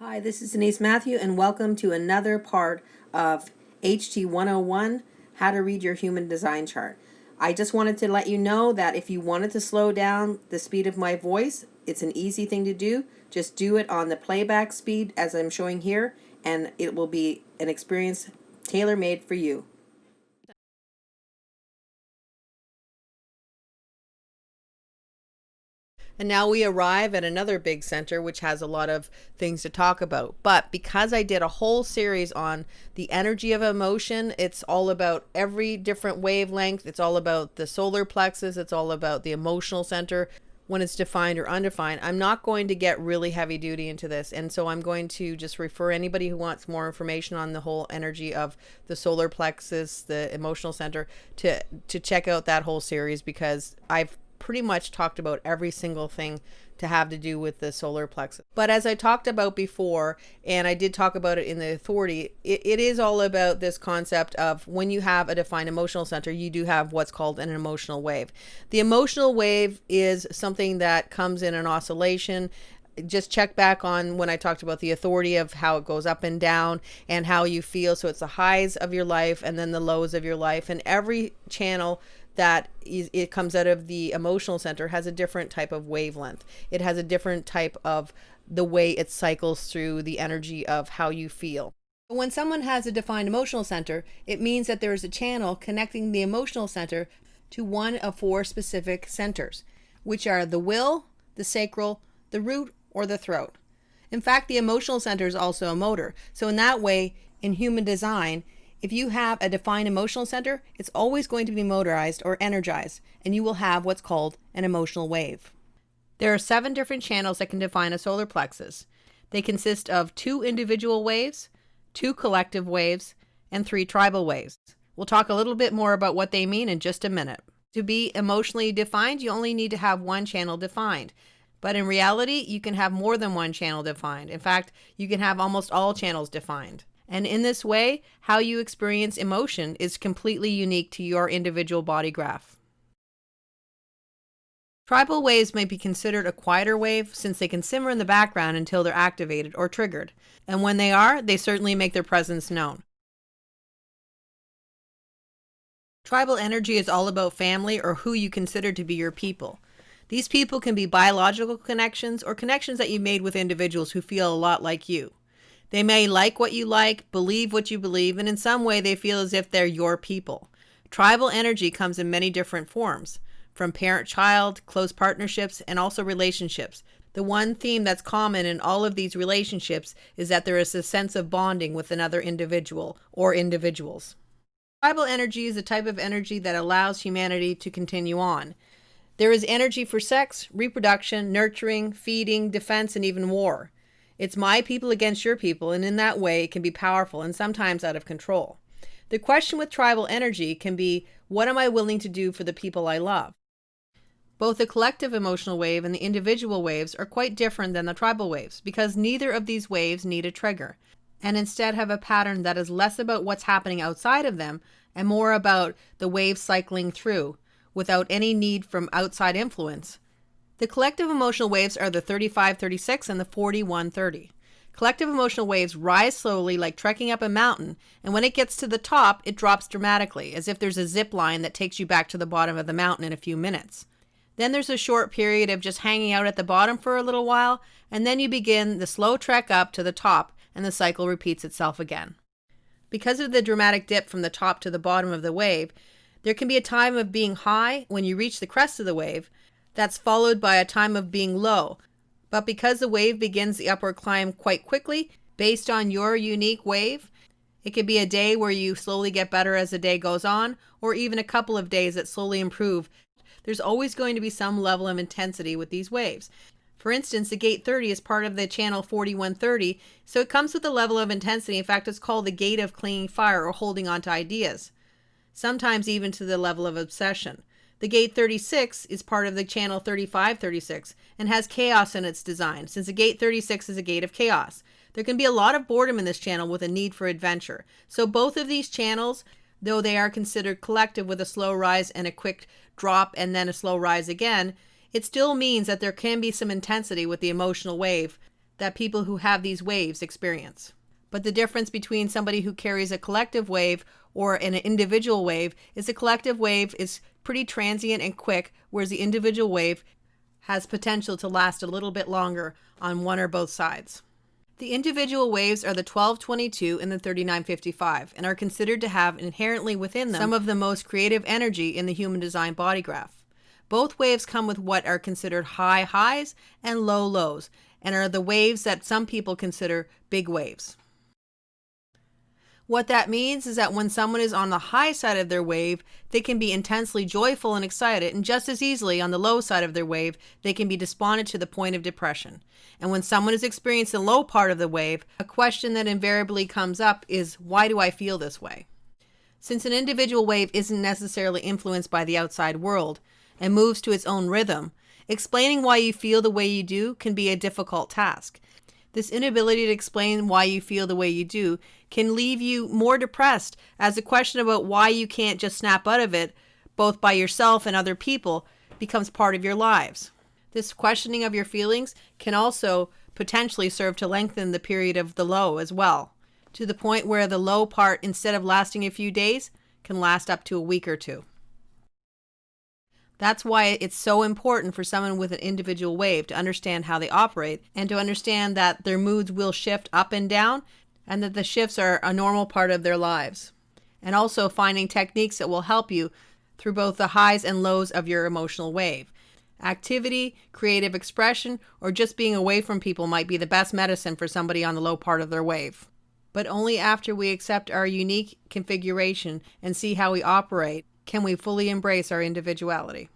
Hi, this is Denise Matthew, and welcome to another part of HT 101, How to Read Your Human Design Chart. I just wanted to let you know that if you wanted to slow down the speed of my voice, it's an easy thing to do. Just do it on the playback speed as I'm showing here, and it will be an experience tailor-made for you. And now we arrive at another big center, which has a lot of things to talk about. But because I did a whole series on the energy of emotion, it's all about every different wavelength. It's all about the solar plexus. It's all about the emotional center when it's defined or undefined. I'm not going to get really heavy duty into this. And so I'm going to just refer anybody who wants more information on the whole energy of the solar plexus, the emotional center, to check out that whole series, because I've pretty much talked about every single thing to have to do with the solar plexus. But as I talked about before, and I did talk about it in the authority, it is all about this concept of when you have a defined emotional center, you do have what's called an emotional wave. The emotional wave is something that comes in an oscillation. Just check back on when I talked about the authority of how it goes up and down and how you feel. So it's the highs of your life and then the lows of your life, and every channel that it comes out of the emotional center has a different type of wavelength. It has a different type of the way it cycles through the energy of how you feel. When someone has a defined emotional center, it means that there is a channel connecting the emotional center to one of four specific centers, which are the will, the sacral, the root, or the throat. In fact, the emotional center is also a motor. So in that way, in human design, if you have a defined emotional center, it's always going to be motorized or energized, and you will have what's called an emotional wave. There are 7 different channels that can define a solar plexus. They consist of 2 individual waves, 2 collective waves, and 3 tribal waves. We'll talk a little bit more about what they mean in just a minute. To be emotionally defined, you only need to have one channel defined. But in reality, you can have more than one channel defined. In fact, you can have almost all channels defined. And in this way, how you experience emotion is completely unique to your individual body graph. Tribal waves may be considered a quieter wave since they can simmer in the background until they're activated or triggered. And when they are, they certainly make their presence known. Tribal energy is all about family, or who you consider to be your people. These people can be biological connections or connections that you made with individuals who feel a lot like you. They may like what you like, believe what you believe, and in some way they feel as if they're your people. Tribal energy comes in many different forms, from parent-child, close partnerships, and also relationships. The one theme that's common in all of these relationships is that there is a sense of bonding with another individual or individuals. Tribal energy is a type of energy that allows humanity to continue on. There is energy for sex, reproduction, nurturing, feeding, defense, and even war. It's my people against your people, and in that way it can be powerful and sometimes out of control. The question with tribal energy can be, what am I willing to do for the people I love? Both the collective emotional wave and the individual waves are quite different than the tribal waves, because neither of these waves need a trigger, and instead have a pattern that is less about what's happening outside of them and more about the waves cycling through, without any need from outside influence. The collective emotional waves are the 35-36 and the 41-30. Collective emotional waves rise slowly like trekking up a mountain, and when it gets to the top, it drops dramatically, as if there's a zip line that takes you back to the bottom of the mountain in a few minutes. Then there's a short period of just hanging out at the bottom for a little while, and then you begin the slow trek up to the top, and the cycle repeats itself again. Because of the dramatic dip from the top to the bottom of the wave, there can be a time of being high when you reach the crest of the wave, that's followed by a time of being low. But because the wave begins the upward climb quite quickly, based on your unique wave, it could be a day where you slowly get better as the day goes on, or even a couple of days that slowly improve. There's always going to be some level of intensity with these waves. For instance, the gate 30 is part of the channel 41-30, so it comes with a level of intensity. In fact, it's called the gate of clinging fire or holding on to ideas, sometimes even to the level of obsession. The gate 36 is part of the channel 35-36 and has chaos in its design, since the gate 36 is a gate of chaos. There can be a lot of boredom in this channel with a need for adventure. So both of these channels, though they are considered collective with a slow rise and a quick drop and then a slow rise again, it still means that there can be some intensity with the emotional wave that people who have these waves experience. But the difference between somebody who carries a collective wave or an individual wave is the collective wave is pretty transient and quick, whereas the individual wave has potential to last a little bit longer on one or both sides. The individual waves are the 1222 and the 3955 and are considered to have inherently within them some of the most creative energy in the human design body graph. Both waves come with what are considered high highs and low lows and are the waves that some people consider big waves. What that means is that when someone is on the high side of their wave, they can be intensely joyful and excited, and just as easily on the low side of their wave, they can be despondent to the point of depression. And when someone is experiencing the low part of the wave, a question that invariably comes up is, why do I feel this way? Since an individual wave isn't necessarily influenced by the outside world and moves to its own rhythm, explaining why you feel the way you do can be a difficult task. This inability to explain why you feel the way you do can leave you more depressed, as the question about why you can't just snap out of it, both by yourself and other people, becomes part of your lives. This questioning of your feelings can also potentially serve to lengthen the period of the low as well, to the point where the low part, instead of lasting a few days, can last up to a week or two. That's why it's so important for someone with an individual wave to understand how they operate and to understand that their moods will shift up and down and that the shifts are a normal part of their lives. And also finding techniques that will help you through both the highs and lows of your emotional wave. Activity, creative expression, or just being away from people might be the best medicine for somebody on the low part of their wave. But only after we accept our unique configuration and see how we operate can we fully embrace our individuality.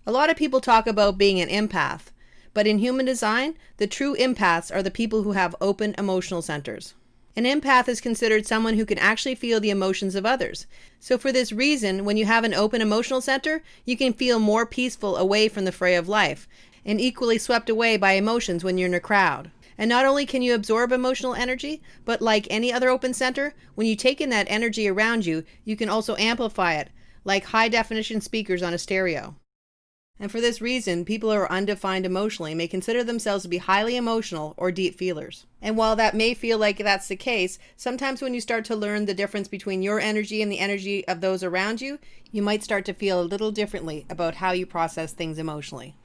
A lot of people talk about being an empath, but in human design, the true empaths are the people who have open emotional centers. An empath is considered someone who can actually feel the emotions of others. So for this reason, when you have an open emotional center, you can feel more peaceful away from the fray of life and equally swept away by emotions when you're in a crowd. And not only can you absorb emotional energy, but like any other open center, when you take in that energy around you, you can also amplify it, like high definition speakers on a stereo. And for this reason, people who are undefined emotionally may consider themselves to be highly emotional or deep feelers. And while that may feel like that's the case, sometimes when you start to learn the difference between your energy and the energy of those around you, you might start to feel a little differently about how you process things emotionally.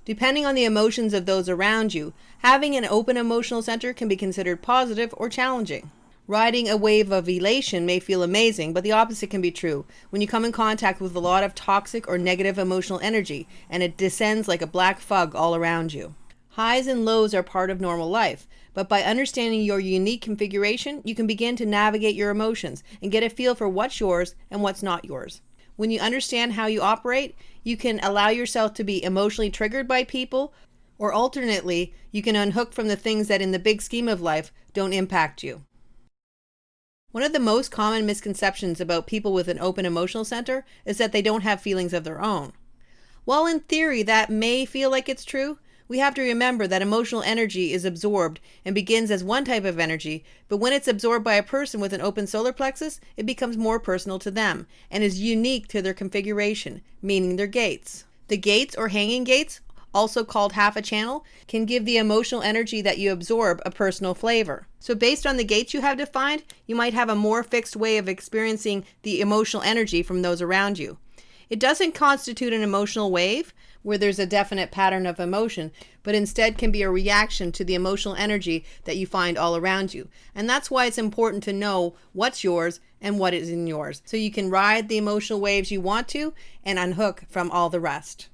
Depending on the emotions of those around you, having an open emotional center can be considered positive or challenging. Riding a wave of elation may feel amazing, but the opposite can be true when you come in contact with a lot of toxic or negative emotional energy and it descends like a black fog all around you. Highs and lows are part of normal life, but by understanding your unique configuration, you can begin to navigate your emotions and get a feel for what's yours and what's not yours. When you understand how you operate, you can allow yourself to be emotionally triggered by people, or alternately, you can unhook from the things that in the big scheme of life don't impact you. One of the most common misconceptions about people with an open emotional center is that they don't have feelings of their own. While in theory that may feel like it's true, we have to remember that emotional energy is absorbed and begins as one type of energy, but when it's absorbed by a person with an open solar plexus, it becomes more personal to them and is unique to their configuration, meaning their gates. The gates or hanging gates, also called half a channel, can give the emotional energy that you absorb a personal flavor. So based on the gates you have defined, you might have a more fixed way of experiencing the emotional energy from those around you. It doesn't constitute an emotional wave where there's a definite pattern of emotion, but instead can be a reaction to the emotional energy that you find all around you. And that's why it's important to know what's yours and what isn't yours, so you can ride the emotional waves you want to and unhook from all the rest.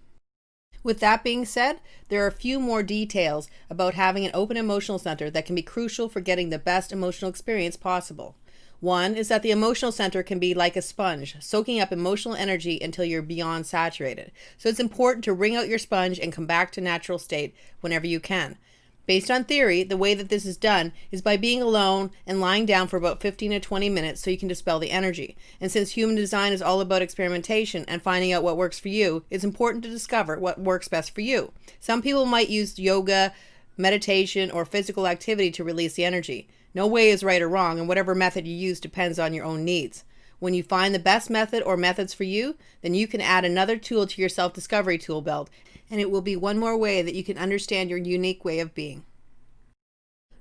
With that being said, there are a few more details about having an open emotional center that can be crucial for getting the best emotional experience possible. One is that the emotional center can be like a sponge, soaking up emotional energy until you're beyond saturated. So it's important to wring out your sponge and come back to natural state whenever you can. Based on theory, the way that this is done is by being alone and lying down for about 15 to 20 minutes so you can dispel the energy. And since human design is all about experimentation and finding out what works for you, it's important to discover what works best for you. Some people might use yoga, meditation, or physical activity to release the energy. No way is right or wrong, and whatever method you use depends on your own needs. When you find the best method or methods for you, then you can add another tool to your self-discovery tool belt, and it will be one more way that you can understand your unique way of being.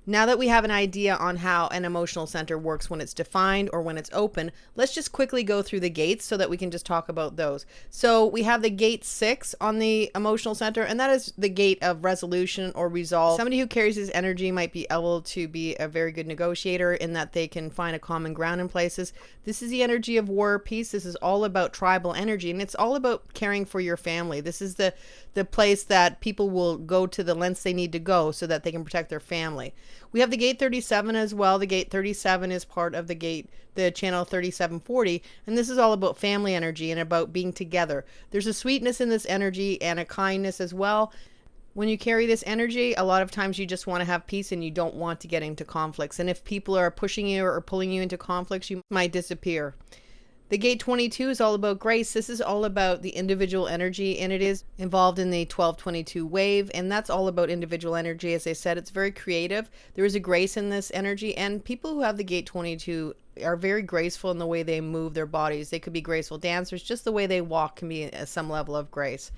Now that we have an idea on how an emotional center works when it's defined or when it's open, let's just quickly go through the gates so that we can just talk about those. So we have the gate 6 on the emotional center, and that is the gate of resolution or resolve. Somebody who carries this energy might be able to be a very good negotiator in that they can find a common ground in places. This is the energy of war, peace. This is all about tribal energy, and it's all about caring for your family. This is the place that people will go to the lengths they need to go so that they can protect their family. We have the gate 37 as well. The gate 37 is part of the channel 3740, and this is all about family energy and about being together. There's a sweetness in this energy and a kindness as well. When you carry this energy, a lot of times you just want to have peace and you don't want to get into conflicts. And if people are pushing you or pulling you into conflicts, you might disappear. The gate 22 is all about grace. This is all about the individual energy, and it is involved in the 1222 wave, and that's all about individual energy. As I said, it's very creative. There is a grace in this energy, and people who have the gate 22 are very graceful in the way they move their bodies. They could be graceful dancers. Just the way they walk can be some level of grace.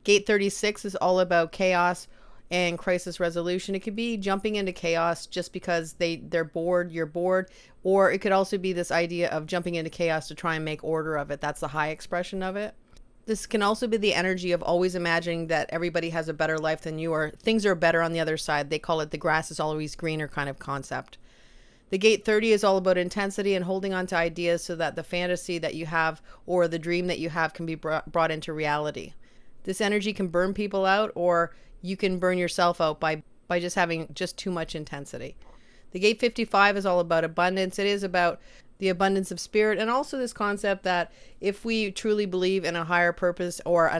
Gate 36 is all about chaos and crisis resolution. It could be jumping into chaos just because they're bored, you're bored, or it could also be this idea of jumping into chaos to try and make order of it. That's the high expression of it. This can also be the energy of always imagining that everybody has a better life than you, or things are better on the other side. They call it the grass is always greener kind of concept. The gate 30 is all about intensity and holding on to ideas so that the fantasy that you have or the dream that you have can be brought into reality. This energy can burn people out, or you can burn yourself out by just having just too much intensity. The gate 55 is all about abundance. It is about the abundance of spirit, and also this concept that if we truly believe in a higher purpose or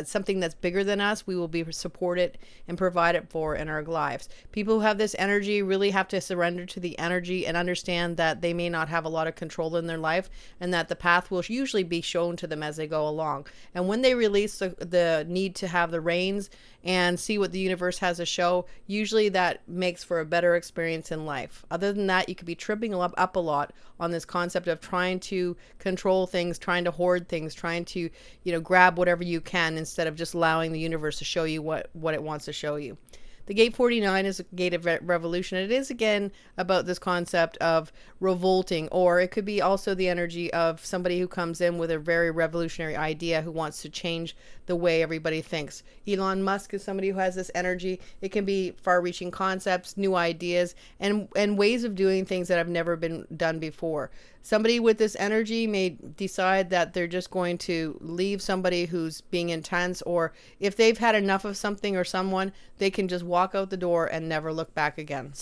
something that's bigger than us, we will be supported and provided for in our lives. People who have this energy really have to surrender to the energy and understand that they may not have a lot of control in their life, and that the path will usually be shown to them as they go along. And when they release the need to have the reins and see what the universe has to show, usually that makes for a better experience in life. Other than that, you could be tripping up a lot on this concept of trying to control things, trying to hoard things, trying to, grab whatever you can instead of just allowing the universe to show you what it wants to show you. The gate 49 is a gate of revolution. It is again about this concept of revolting, or it could be also the energy of somebody who comes in with a very revolutionary idea who wants to change the way everybody thinks. Elon Musk is somebody who has this energy. It can be far-reaching concepts, new ideas, and ways of doing things that have never been done before. Somebody with this energy may decide that they're just going to leave somebody who's being intense, or if they've had enough of something or someone, they can just walk out the door and never look back again.